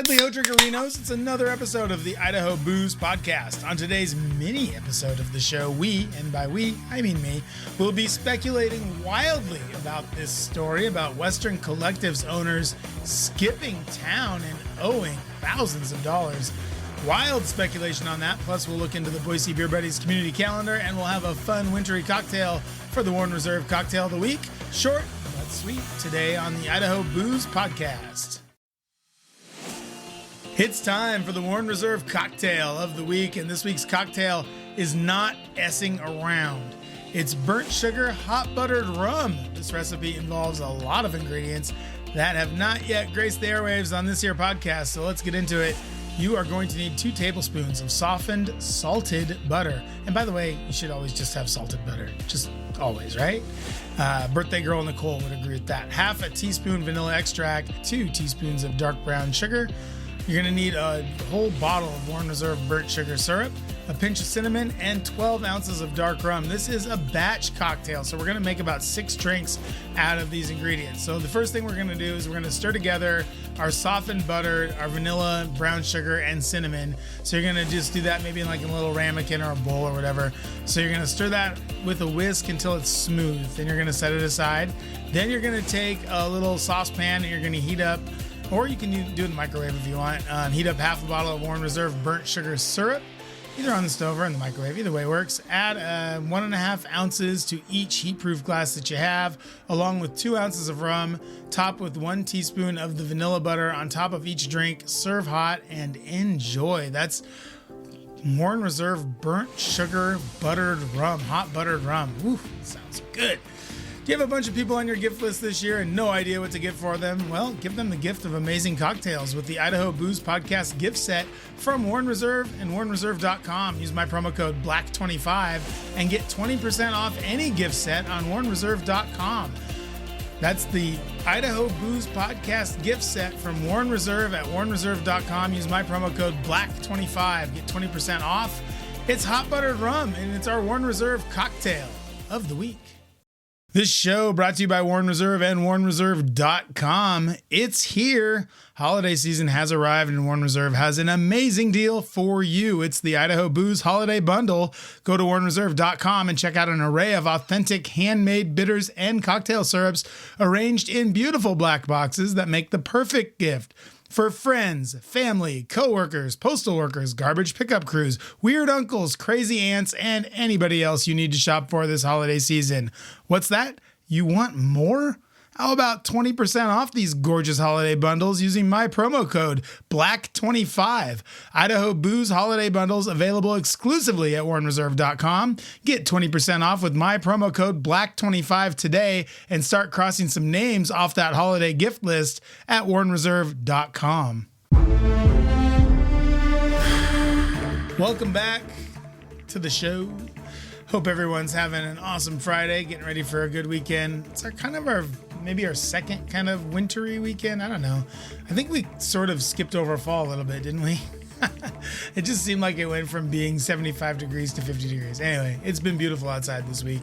Leo Triggerinos. It's another episode of the Idaho Booze Podcast. On today's mini episode of the show, we, and by we, I mean me, will be speculating wildly about this story about Western Collective's owners skipping town and owing thousands of dollars. Wild speculation on that. Plus, we'll look into the Boise Beer Buddies community calendar, and we'll have a fun wintry cocktail for the Warren Reserve Cocktail of the Week. Short but sweet today on the Idaho Booze Podcast. It's time for the Warren Reserve Cocktail of the Week, and this week's cocktail is not essing around. It's burnt sugar hot buttered rum. This recipe involves a lot of ingredients that have not yet graced the airwaves on this here podcast, so let's get into it. You are going to need 2 tablespoons of softened salted butter. And by the way, you should always just have salted butter. Just always, right? Birthday girl Nicole would agree with that. Half a teaspoon vanilla extract, 2 teaspoons of dark brown sugar. You're going to need a whole bottle of Warren Reserve burnt sugar syrup, a pinch of cinnamon, and 12 ounces of dark rum. This is a batch cocktail, so we're going to make about 6 drinks out of these ingredients. So the first thing we're going to do is we're going to stir together our softened butter, our vanilla, brown sugar, and cinnamon. So you're going to just do that maybe in like a little ramekin or a bowl or whatever. So you're going to stir that with a whisk until it's smooth. Then you're going to set it aside. Then you're going to take a little saucepan and you're going to heat up, or you can do it in the microwave if you want. Heat up half a bottle of Warren Reserve burnt sugar syrup, either on the stove or in the microwave. Either way works. Add 1.5 ounces to each heat-proof glass that you have, along with 2 ounces of rum. Top with 1 teaspoon of the vanilla butter on top of each drink. Serve hot and enjoy. That's Warren Reserve burnt sugar buttered rum, hot buttered rum. Woo, sounds good. Do you have a bunch of people on your gift list this year and no idea what to get for them? Well, give them the gift of amazing cocktails with the Idaho Booze Podcast gift set from Warren Reserve and WarrenReserve.com. Use my promo code BLACK25 and get 20% off any gift set on WarrenReserve.com. That's the Idaho Booze Podcast gift set from Warren Reserve at WarrenReserve.com. Use my promo code BLACK25. Get 20% off. It's hot buttered rum, and it's our Warren Reserve cocktail of the week. This show brought to you by Warren Reserve and WarrenReserve.com. It's here. Holiday season has arrived and Warren Reserve has an amazing deal for you. It's the Idaho Booze Holiday Bundle. Go to WarrenReserve.com and check out an array of authentic handmade bitters and cocktail syrups arranged in beautiful black boxes that make the perfect gift for friends, family, co-workers, postal workers, garbage pickup crews, weird uncles, crazy aunts, and anybody else you need to shop for this holiday season. What's that? You want more? How about 20% off these gorgeous holiday bundles using my promo code BLACK25? Idaho Booze Holiday Bundles available exclusively at WarrenReserve.com. Get 20% off with my promo code BLACK25 today and start crossing some names off that holiday gift list at WarrenReserve.com. Welcome back to the show. Hope everyone's having an awesome Friday, getting ready for a good weekend. It's maybe our second kind of wintry weekend. I don't know. I think we sort of skipped over fall a little bit, didn't we? It just seemed like it went from being 75 degrees to 50 degrees. Anyway, it's been beautiful outside this week.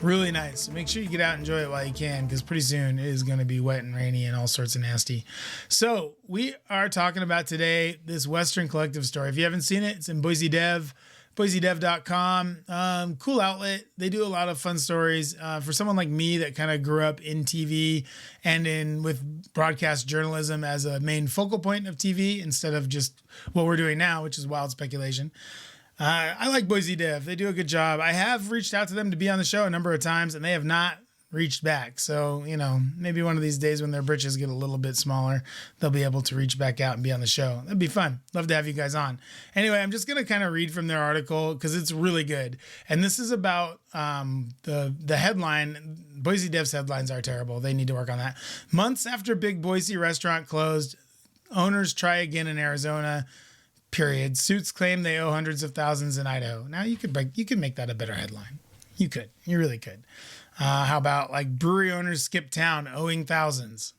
Really nice. Make sure you get out and enjoy it while you can, because pretty soon it is going to be wet and rainy and all sorts of nasty. So we are talking about today this Western Collective story. If you haven't seen it, it's in Boise Dev. BoiseDev.com. Cool outlet. They do a lot of fun stories. For someone like me that kind of grew up in TV and with broadcast journalism as a main focal point of TV instead of just what we're doing now, which is wild speculation. I like Boise Dev. They do a good job. I have reached out to them to be on the show a number of times, and they have not reached back. So, maybe one of these days when their britches get a little bit smaller, they'll be able to reach back out and be on the show. That'd be fun. Love to have you guys on. Anyway, I'm just going to kind of read from their article because it's really good. And this is about the headline. Boise Dev's headlines are terrible. They need to work on that. Months after Big Boise restaurant closed, owners try again in Arizona. Period. Suits claim they owe hundreds of thousands in Idaho. Now you could make that a better headline. You could. You really could. How about like brewery owners skip town owing thousands?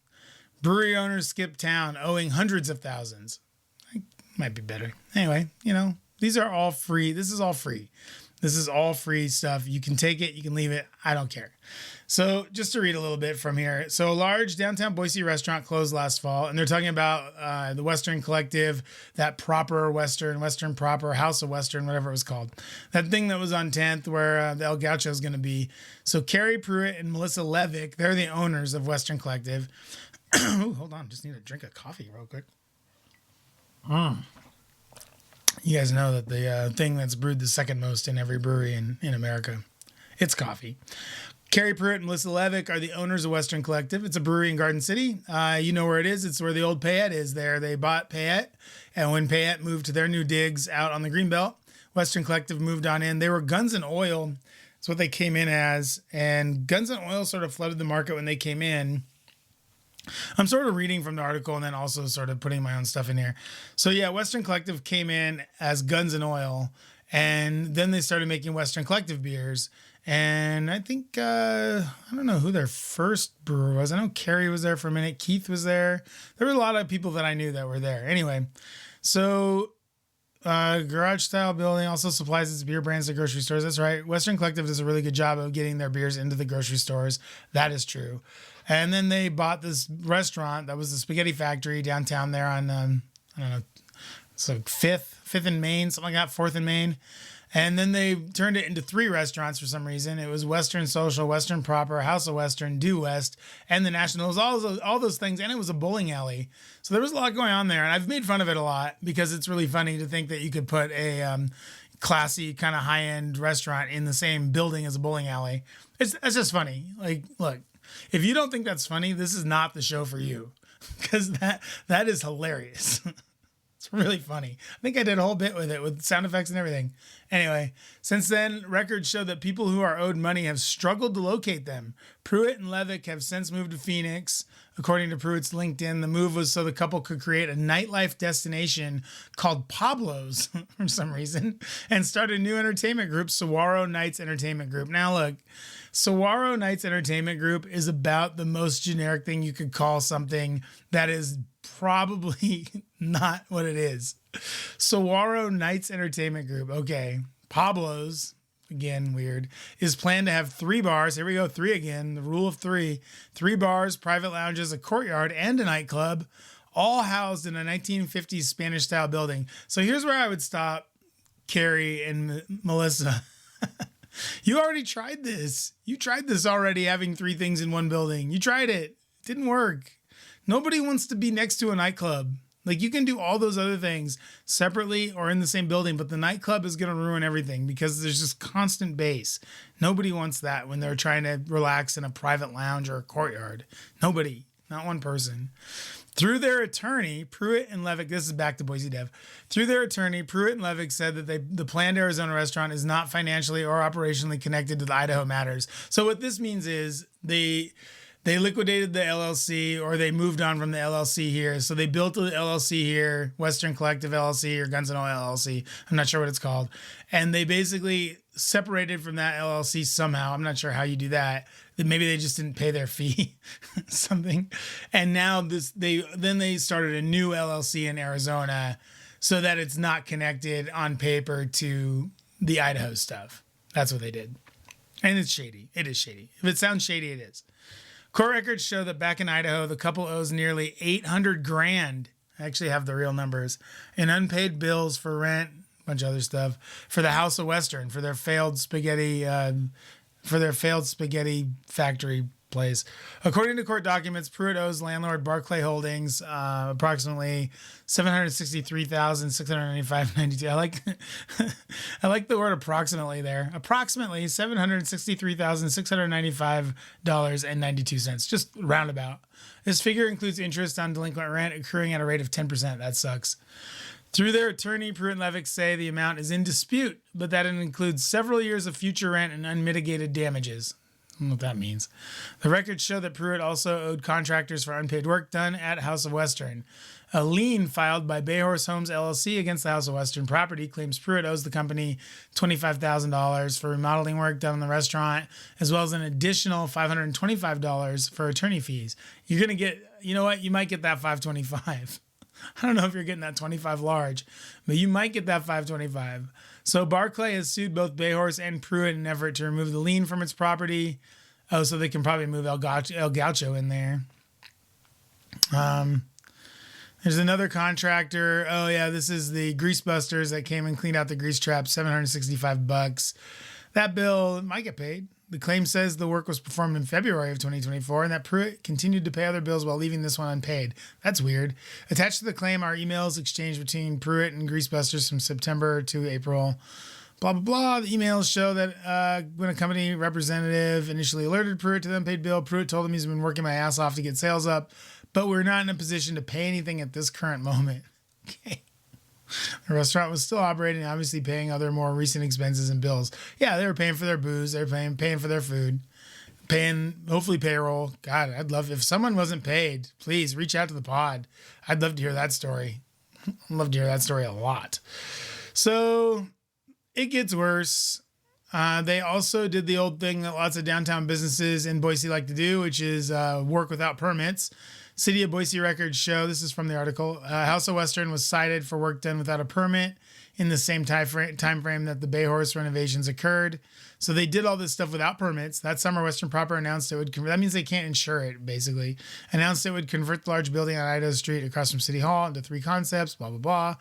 Brewery owners skip town owing hundreds of thousands. Might be better. Anyway, these are all free. This is all free. This is all free stuff. You can take it, you can leave it. I don't care. So just to read a little bit from here. So a large downtown Boise restaurant closed last fall, and they're talking about the Western Collective, that proper Western proper, House of Western, whatever it was called. That thing that was on 10th where the El Gaucho is going to be. So Carrie Pruitt and Melissa Levick, they're the owners of Western Collective. Ooh, hold on. Just need to drink a coffee real quick. You guys know that the thing that's brewed the second most in every brewery in America, it's coffee. Carrie Pruitt and Melissa Levick are the owners of Western Collective. It's a brewery in Garden City. You know where it is. It's where the old Payette is there. They bought Payette, and when Payette moved to their new digs out on the Greenbelt, Western Collective moved on in. They were Guns and Oil. That's what they came in as, and Guns and Oil sort of flooded the market when they came in. I'm sort of reading from the article and then also sort of putting my own stuff in here. So yeah, Western Collective came in as Guns and Oil, and then they started making Western Collective beers. And I think, I don't know who their first brewer was. I know Carrie was there for a minute. Keith was there. There were a lot of people that I knew that were there. Anyway, so garage style building also supplies its beer brands to grocery stores. That's right. Western Collective does a really good job of getting their beers into the grocery stores. That is true. And then they bought this restaurant that was the Spaghetti Factory downtown there on, I don't know, so 5th and Main, something like that, 4th and Main. And then they turned it into 3 restaurants for some reason. It was Western Social, Western Proper, House of Western, Due West, and the Nationals, all those things. And it was a bowling alley. So there was a lot going on there. And I've made fun of it a lot because it's really funny to think that you could put a classy kind of high-end restaurant in the same building as a bowling alley. It's just funny. Like, look, if you don't think that's funny, this is not the show for you, because that is hilarious. It's really funny. I think I did a whole bit with it with sound effects and everything. Anyway, since then, records show that people who are owed money have struggled to locate them. Pruitt and Levick have since moved to Phoenix. According to Pruitt's LinkedIn, the move was so the couple could create a nightlife destination called Pablo's for some reason and start a new entertainment group, Saguaro Nights Entertainment Group. Now look, Saguaro Nights Entertainment Group is about the most generic thing you could call something that is probably not what it is. Saguaro Nights Entertainment Group. Okay. Pablo's, again, weird, is planned to have 3 bars. Here we go. 3 again. The rule of 3. 3 bars, private lounges, a courtyard, and a nightclub, all housed in a 1950s Spanish style building. So here's where I would stop, Carrie and Melissa. You already tried this. You tried this already, having 3 things in one building. You tried it. It didn't work. Nobody wants to be next to a nightclub. Like, you can do all those other things separately or in the same building, but the nightclub is going to ruin everything because there's just constant bass. Nobody wants that when they're trying to relax in a private lounge or a courtyard. Nobody, not one person. Through their attorney, Pruitt and Levick, this is back to Boise Dev. Through their attorney, Pruitt and Levick said that the planned Arizona restaurant is not financially or operationally connected to the Idaho matters. So what this means is they liquidated the LLC, or they moved on from the LLC here. So they built the LLC here, Western Collective LLC or Guns N' Oil LLC. I'm not sure what it's called. And they basically separated from that LLC somehow. I'm not sure how you do that. Maybe they just didn't pay their fee, something. And now they started a new LLC in Arizona so that it's not connected on paper to the Idaho stuff. That's what they did. And it's shady. It is shady. If it sounds shady, it is. Court records show that back in Idaho, the couple owes nearly $800,000. I actually have the real numbers in unpaid bills for rent, a bunch of other stuff, for the House of Western, for their failed spaghetti factory place. According to court documents, Pruitt owes landlord Barclay Holdings approximately $763,695.92. I like the word approximately there. Approximately $763,695.92. Just roundabout. This figure includes interest on delinquent rent accruing at a rate of 10%. That sucks. Through their attorney, Pruitt and Levick say the amount is in dispute, but that it includes several years of future rent and unmitigated damages. I don't know what that means. The records show that Pruitt also owed contractors for unpaid work done at House of Western. A lien filed by Bayhorse Homes LLC against the House of Western property claims Pruitt owes the company $25,000 for remodeling work done in the restaurant, as well as an additional $525 for attorney fees. You're going to get, you know what? You might get that $525. I don't know if you're getting that 25 large, but you might get that 525. So Barclay has sued both Bayhorse and Pruitt in an effort to remove the lien from its property. Oh, so they can probably move El Gaucho in there. There's another contractor. Oh yeah, this is the Grease Busters that came and cleaned out the grease trap, $765. That bill might get paid. The claim says the work was performed in February of 2024 and that Pruitt continued to pay other bills while leaving this one unpaid. That's weird. Attached to the claim are emails exchanged between Pruitt and Grease Busters from September to April. Blah, blah, blah. The emails show that when a company representative initially alerted Pruitt to the unpaid bill, Pruitt told him he's been working my ass off to get sales up, but we're not in a position to pay anything at this current moment. Okay. The restaurant was still operating, obviously paying other more recent expenses and bills. Yeah, they were paying for their booze. They were paying for their food, paying, hopefully, payroll. God, I'd love, if someone wasn't paid, please reach out to the pod. I'd love to hear that story. I'd love to hear that story a lot. So it gets worse. They also did the old thing that lots of downtown businesses in Boise like to do, which is work without permits. City of Boise records show, this is from the article, House of Western was cited for work done without a permit in the same time frame that the Bayhorse renovations occurred. So they did all this stuff without permits. That summer, Western Proper announced it would that means they can't insure it, basically. Announced it would convert the large building on Idaho Street across from City Hall into 3 concepts, blah, blah, blah.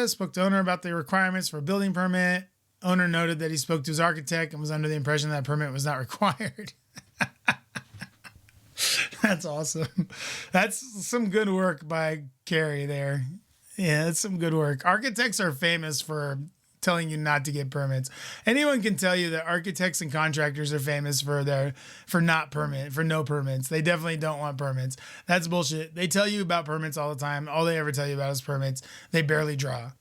Spoke to owner about the requirements for a building permit. Owner noted that he spoke to his architect and was under the impression that a permit was not required. That's awesome. That's some good work by Carrie there. Yeah, that's some good work. Architects are famous for telling you not to get permits. Anyone can tell you that architects and contractors are famous for no permits. They definitely don't want permits. That's bullshit. They tell you about permits all the time. All they ever tell you about is permits. They barely draw.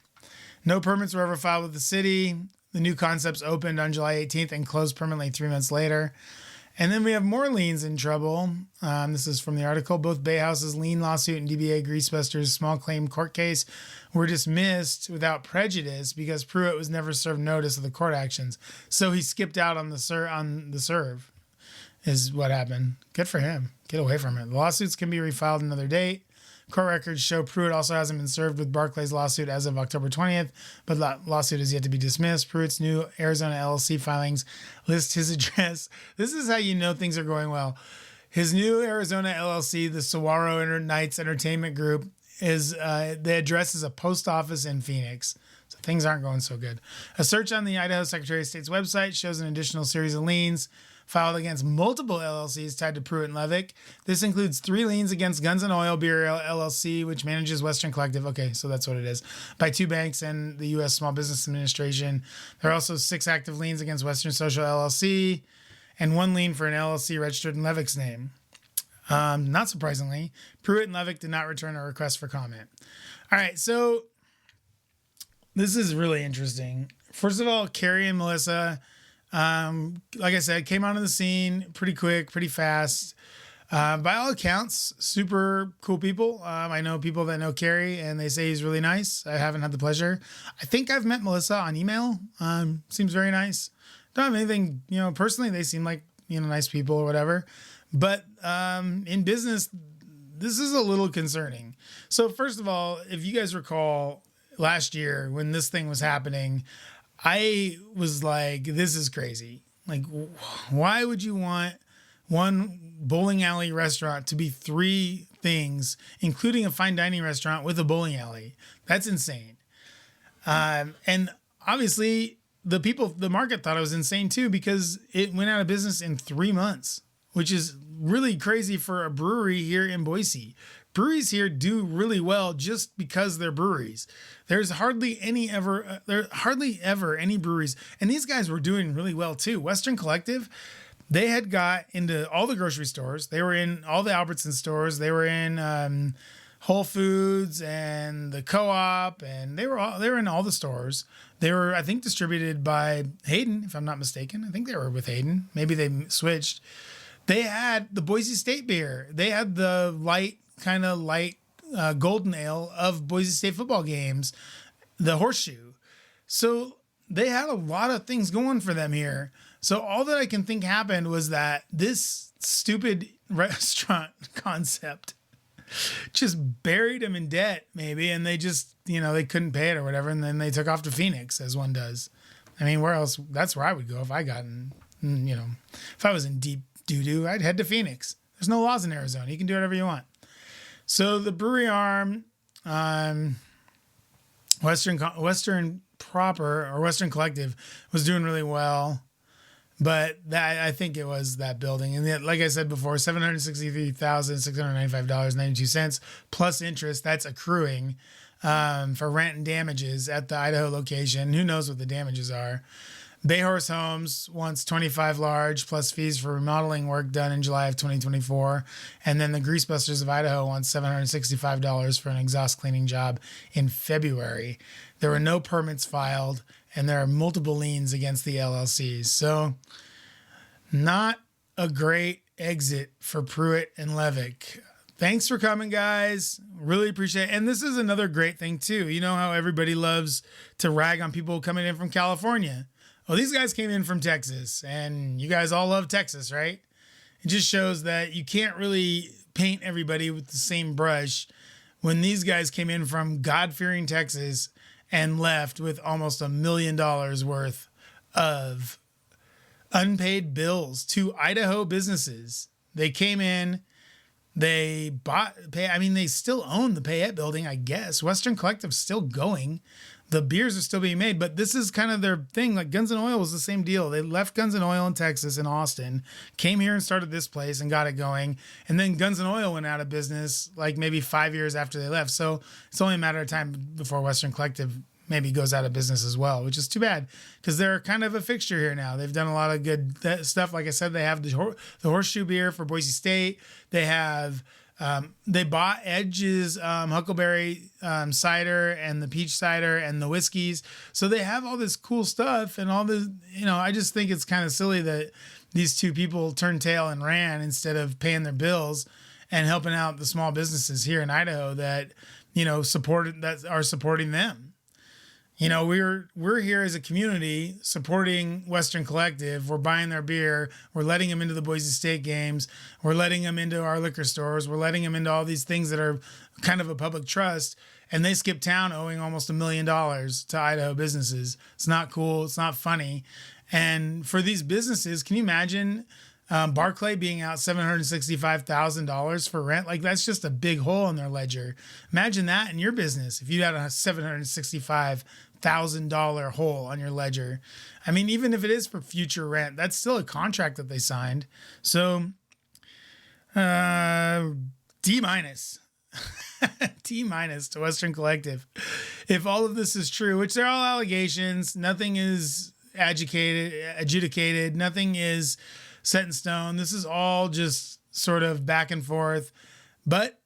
No permits were ever filed with the city. The new concepts opened on July 18th and closed permanently 3 months later. And then we have more liens in trouble. This is from the article. Both Bay House's lien lawsuit and DBA Greasebusters' small claim court case were dismissed without prejudice because Pruitt was never served notice of the court actions. So he skipped out on the serve, is what happened. Good for him. Get away from it. The lawsuits can be refiled another date. Court records show Pruitt also hasn't been served with Barclay's lawsuit as of October 20th, but the lawsuit is yet to be dismissed. Pruitt's new Arizona LLC filings list his address. This is how you know things are going well. His new Arizona LLC, the Saguaro Nights Entertainment Group, is the address is a post office in Phoenix. So things aren't going so good. A search on the Idaho Secretary of State's website shows an additional series of liens filed against multiple LLCs tied to Pruitt and Levick. This includes 3 liens against Guns and Oil Beer LLC, which manages Western Collective. Okay, so that's what it is. By 2 banks and the U.S. Small Business Administration. There are also 6 active liens against Western Social LLC and 1 lien for an LLC registered in Levick's name. Not surprisingly, Pruitt and Levick did not return a request for comment. All right, so this is really interesting. First of all, Carrie and Melissa, like I said, came onto the scene pretty quick, pretty fast. By all accounts, super cool people. I know people that know Carrie and they say he's really nice. I haven't had the pleasure. I think I've met Melissa on email. Seems very nice. Don't have anything, personally, they seem like, nice people or whatever. But in business, this is a little concerning. So first of all, if you guys recall last year when this thing was happening, I was like, this is crazy. Like, why would you want one bowling alley restaurant to be 3 things, including a fine dining restaurant with a bowling alley? That's insane. And obviously the market thought it was insane too, because it went out of business in 3 months, which is really crazy for a brewery here in Boise. Breweries here do really well just because they're breweries. There's hardly ever any breweries. And these guys were doing really well too. Western Collective, they had got into all the grocery stores. They were in all the Albertson stores. They were in Whole Foods and the Co-op, and they were in all the stores. They were, I think, distributed by Hayden, if I'm not mistaken. I think they were with Hayden. Maybe they switched. They had the Boise State beer. They had the light golden ale of Boise State football games, the Horseshoe. So they had a lot of things going for them here. So all that I can think happened was that this stupid restaurant concept just buried him in debt, maybe, and they just, they couldn't pay it or whatever, and then they took off to Phoenix, as one does. I mean, where else? That's where I would go if I got in, if I was in deep doo-doo, I'd head to Phoenix. There's no laws in Arizona. You can do whatever you want. So the brewery arm, Western Proper or Western Collective was doing really well. But I think it was that building. And like I said before, $763,695.92 plus interest. That's accruing for rent and damages at the Idaho location. Who knows what the damages are? Bayhorse Homes wants 25 large plus fees for remodeling work done in July of 2024. And then the Greasebusters of Idaho wants $765 for an exhaust cleaning job in February. There were no permits filed, and there are multiple liens against the LLCs. So not a great exit for Pruitt and Levick. Thanks for coming, guys. Really appreciate it. And this is another great thing, too. You know how everybody loves to rag on people coming in from California? Well, these guys came in from Texas, and you guys all love Texas, right? It just shows that you can't really paint everybody with the same brush. When these guys came in from God-fearing Texas and left with almost $1 million worth of unpaid bills to Idaho businesses. They came in, they they still own the Payette building, I guess. Western Collective's still going. The beers are still being made, but this is kind of their thing. Like Guns N' Oil was the same deal. They left Guns N' Oil in Texas, in Austin, came here and started this place and got it going. And then Guns N' Oil went out of business like maybe 5 years after they left. So it's only a matter of time before Western Collective maybe goes out of business as well, which is too bad because they're kind of a fixture here now. They've done a lot of good stuff. Like I said, they have the Horseshoe beer for Boise State. They have... they bought Edge's Huckleberry cider and the peach cider and the whiskeys. So they have all this cool stuff and all this, I just think it's kind of silly that these two people turned tail and ran instead of paying their bills and helping out the small businesses here in Idaho that, that are supporting them. We're here as a community supporting Western Collective. We're buying their beer. We're letting them into the Boise State games. We're letting them into our liquor stores. We're letting them into all these things that are kind of a public trust. And they skip town owing almost $1 million to Idaho businesses. It's not cool. It's not funny. And for these businesses, can you imagine Barclay being out $765,000 for rent? Like, that's just a big hole in their ledger. Imagine that in your business. If you had a $765,000 hole on your ledger. I mean, even if it is for future rent, that's still a contract that they signed. So, D minus. T minus to Western Collective. If all of this is true, which they're all allegations, nothing is adjudicated, nothing is set in stone. This is all just sort of back and forth, but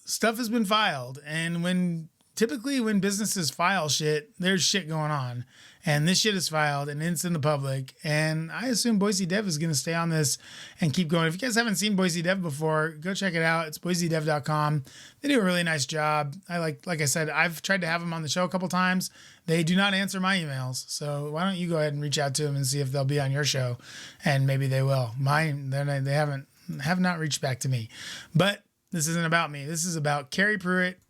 stuff has been filed. And typically when businesses file shit, there's shit going on, and this shit is filed and it's in the public. And I assume Boise Dev is going to stay on this and keep going. If you guys haven't seen Boise Dev before, go check it out. It's boisedev.com. They do a really nice job. Like I said, I've tried to have them on the show a couple times. They do not answer my emails. So why don't you go ahead and reach out to them and see if they'll be on your show, and maybe they will. They have not reached back to me, but this isn't about me. This is about Carrie Pruitt,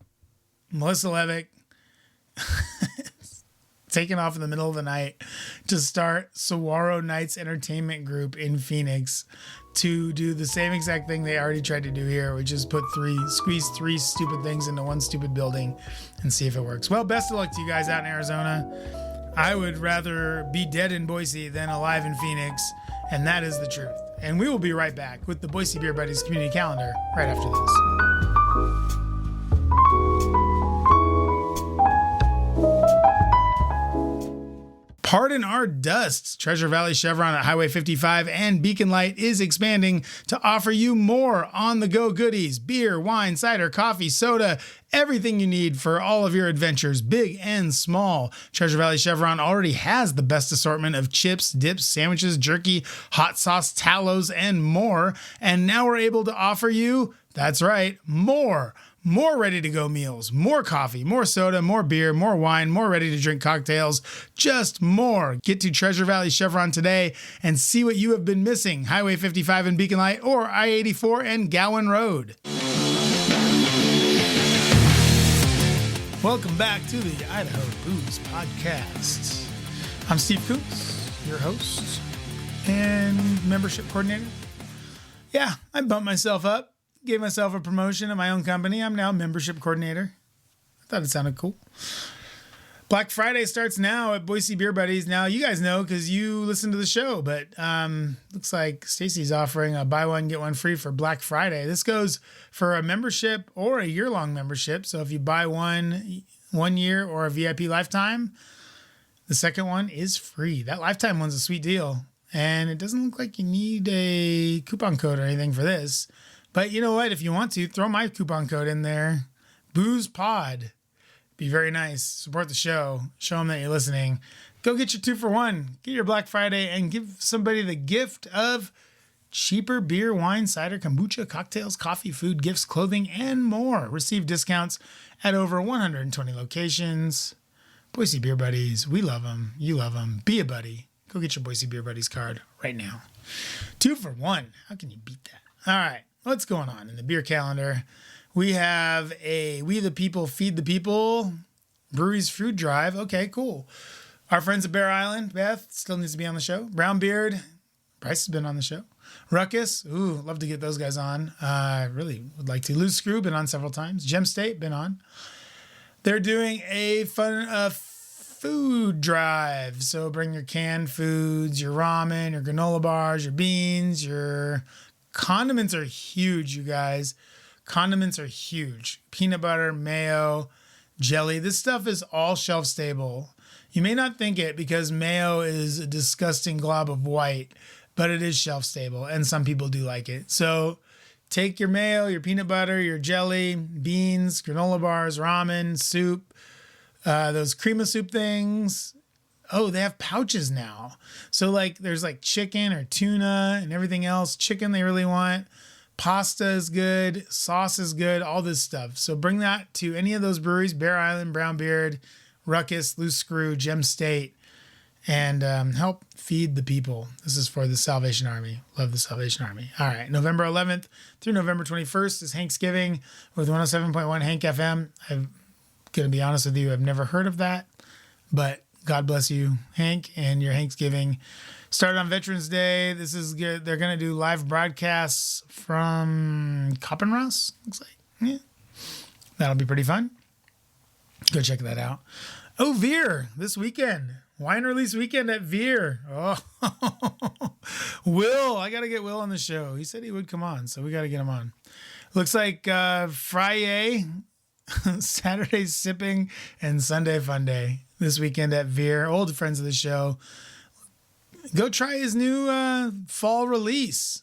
Melissa Levick, taking off in the middle of the night to start Saguaro Nights Entertainment Group in Phoenix to do the same exact thing they already tried to do here, which is squeeze three stupid things into one stupid building and see if it works. Well, best of luck to you guys out in Arizona. I would rather be dead in Boise than alive in Phoenix, and that is the truth. And we will be right back with the Boise Beer Buddies community calendar right after this. Pardon our dust. Treasure Valley Chevron at Highway 55 and Beacon Light is expanding to offer you more on-the-go goodies: beer, wine, cider, coffee, soda, everything you need for all of your adventures, big and small. Treasure Valley Chevron already has the best assortment of chips, dips, sandwiches, jerky, hot sauce, tallows, and more. And now we're able to offer you, that's right, more ready-to-go meals, more coffee, more soda, more beer, more wine, more ready-to-drink cocktails, just more. Get to Treasure Valley Chevron today and see what you have been missing. Highway 55 in Beacon Light or I-84 and Gowan Road. Welcome back to the Idaho Booze Podcast. I'm Steve Koontz, your host and membership coordinator. Yeah, I bumped myself up, gave myself a promotion at my own company. I'm now membership coordinator. I thought it sounded cool. Black Friday starts now at Boise Beer Buddies. Now, you guys know because you listen to the show, but looks like Stacy's offering a buy one, get one free for Black Friday. This goes for a membership or a year-long membership. So if you buy one year or a VIP lifetime, the second one is free. That lifetime one's a sweet deal. And it doesn't look like you need a coupon code or anything for this. But you know what? If you want to, throw my coupon code in there. BoozePod. Be very nice. Support the show. Show them that you're listening. Go get your 2-for-1. Get your Black Friday and give somebody the gift of cheaper beer, wine, cider, kombucha, cocktails, coffee, food, gifts, clothing, and more. Receive discounts at over 120 locations. Boise Beer Buddies. We love them. You love them. Be a buddy. Go get your Boise Beer Buddies card right now. 2-for-1. How can you beat that? All right. What's going on in the beer calendar? We have a We the People Feed the People Breweries Food Drive. Okay, cool. Our friends at Bear Island, Beth, still needs to be on the show. Brown Beard, Bryce has been on the show. Ruckus, love to get those guys on. I really would like to. Loose Screw, been on several times. Gem State, been on. They're doing a fun food drive. So bring your canned foods, your ramen, your granola bars, your beans, your condiments are huge, you guys. Condiments are huge. Peanut butter, mayo, jelly. This stuff is all shelf stable. You may not think it because mayo is a disgusting glob of white, but it is shelf stable and some people do like it. So take your mayo, your peanut butter, your jelly, beans, granola bars, ramen, soup, those cream of soup things. Oh, they have pouches now. So like there's like chicken or tuna and everything else. Chicken they really want. Pasta is good. Sauce is good. All this stuff. So bring that to any of those breweries. Bear Island, Brown Beard, Ruckus, Loose Screw, Gem State. And help feed the people. This is for the Salvation Army. Love the Salvation Army. All right. November 11th through November 21st is Thanksgiving with 107.1 Hank FM. I'm going to be honest with you. I've never heard of that. But God bless you, Hank, and your Thanksgiving. Started on Veterans Day. This is good. They're going to do live broadcasts from Coppenross, looks like. Yeah. That'll be pretty fun. Go check that out. Oh, Veer, this weekend. Wine release weekend at Veer. Oh, Will. I got to get Will on the show. He said he would come on, so we got to get him on. Looks like Friday, Saturday Sipping, and Sunday Fun Day this weekend at Veer. Old friends of the show. Go try his new fall release.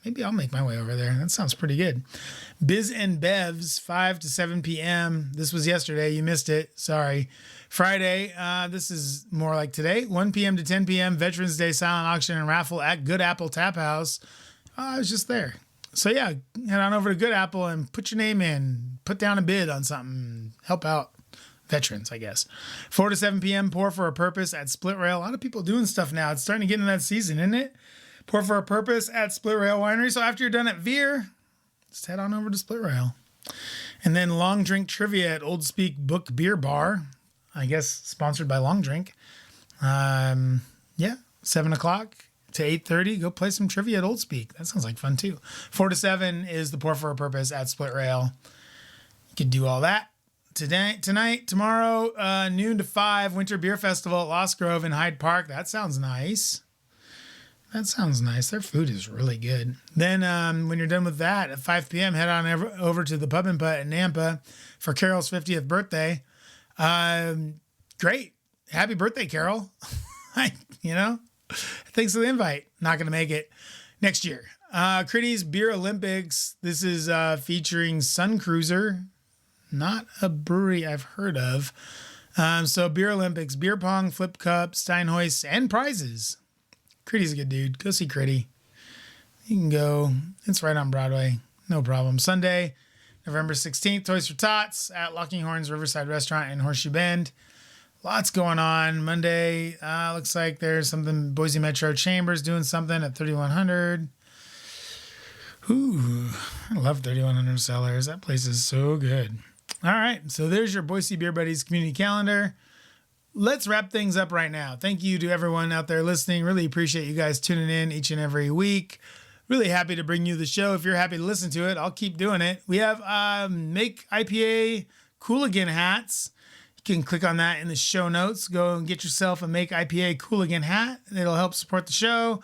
Maybe I'll make my way over there. That sounds pretty good. Biz and Bevs, 5 to 7 p.m. This was yesterday. You missed it. Sorry. Friday, this is more like today, 1 p.m. to 10 p.m. Veterans Day silent auction and raffle at Good Apple Tap House. I was just there. So yeah, head on over to Good Apple and put your name in. Put down a bid on something. Help out veterans, I guess. 4 to 7 p.m. Pour for a Purpose at Split Rail. A lot of people doing stuff now. It's starting to get into that season, isn't it? Pour for a Purpose at Split Rail Winery. So after you're done at Veer, just head on over to Split Rail. And then Long Drink Trivia at Old Speak Book Beer Bar. I guess sponsored by Long Drink. 7 o'clock to 8:30. Go play some trivia at Old Speak. That sounds like fun too. 4 to 7 is the Pour for a Purpose at Split Rail. You can do all that. Tonight, tomorrow, noon to 5, Winter Beer Festival at Lost Grove in Hyde Park. That sounds nice. Their food is really good. Then when you're done with that, at 5 p.m., head on over to the Pub and Putt in Nampa for Carol's 50th birthday. Great. Happy birthday, Carol. Thanks for the invite. Not going to make it next year. Critty's Beer Olympics. This is featuring Sun Cruiser. Not a brewery I've heard of. So Beer Olympics, beer pong, flip cup, Steinhoist, and prizes. Critty's a good dude. Go see Critty. You can go. It's right on Broadway. No problem. Sunday, November 16th, Toys for Tots at Locking Horns Riverside Restaurant in Horseshoe Bend. Lots going on. Monday, looks like there's something. Boise Metro Chambers doing something at 3100. Ooh, I love 3100 Cellars. That place is so good. All right, so there's your Boise Beer Buddies community calendar. Let's wrap things up right now. Thank you to everyone out there listening. Really appreciate you guys tuning in each and every week. Really happy to bring you the show. If you're happy to listen to it, I'll keep doing it. We have Make IPA Cooligan hats. You can click on that in the show notes. Go and get yourself a Make IPA Cooligan hat. It'll help support the show.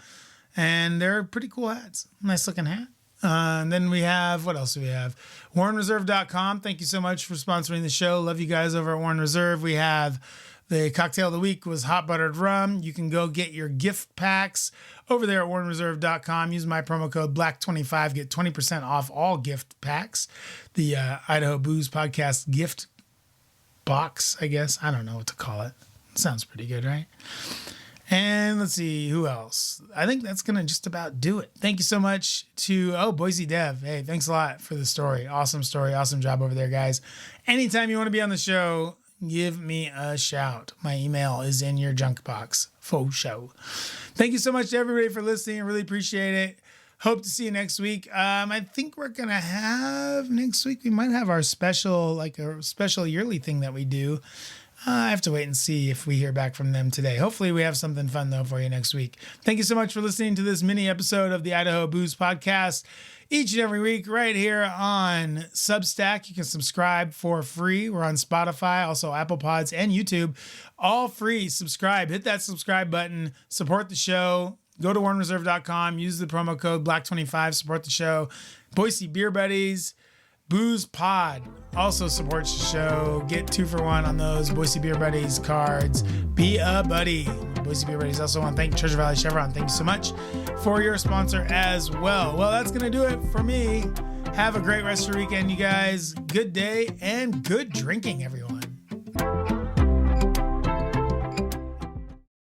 And they're pretty cool hats. Nice looking hat. And then we have, what else do we have? WarrenReserve.com. Thank you so much for sponsoring the show. Love you guys over at Warren Reserve. We have the cocktail of the week was hot buttered rum. You can go get your gift packs over there at WarrenReserve.com. Use my promo code BLACK25. Get 20% off all gift packs. The Idaho Booze Podcast gift box, I guess. I don't know what to call it. Sounds pretty good, right? And let's see, who else? I think that's going to just about do it. Thank you so much to, Boise Dev. Hey, thanks a lot for the story. Awesome story. Awesome job over there, guys. Anytime you want to be on the show, give me a shout. My email is in your junk box. Faux show. Thank you so much to everybody for listening. I really appreciate it. Hope to see you next week. I think we're going to have next week, we might have our special, like a special yearly thing that we do. I have to wait and see if we hear back from them today. Hopefully we have something fun, though, for you next week. Thank you so much for listening to this mini episode of the Idaho Booze Podcast each and every week right here on Substack. You can subscribe for free. We're on Spotify, also Apple Pods and YouTube. All free. Subscribe. Hit that subscribe button. Support the show. Go to WarrenReserve.com. Use the promo code BLACK25. Support the show. Boise Beer Buddies. Booze Pod also supports the show. Get 2-for-1 on those Boise Beer Buddies cards. Be a buddy. Boise Beer Buddies also want to thank Treasure Valley Chevron. Thank you so much for your sponsor as well. Well, that's going to do it for me. Have a great rest of your weekend, you guys. Good day and good drinking, everyone.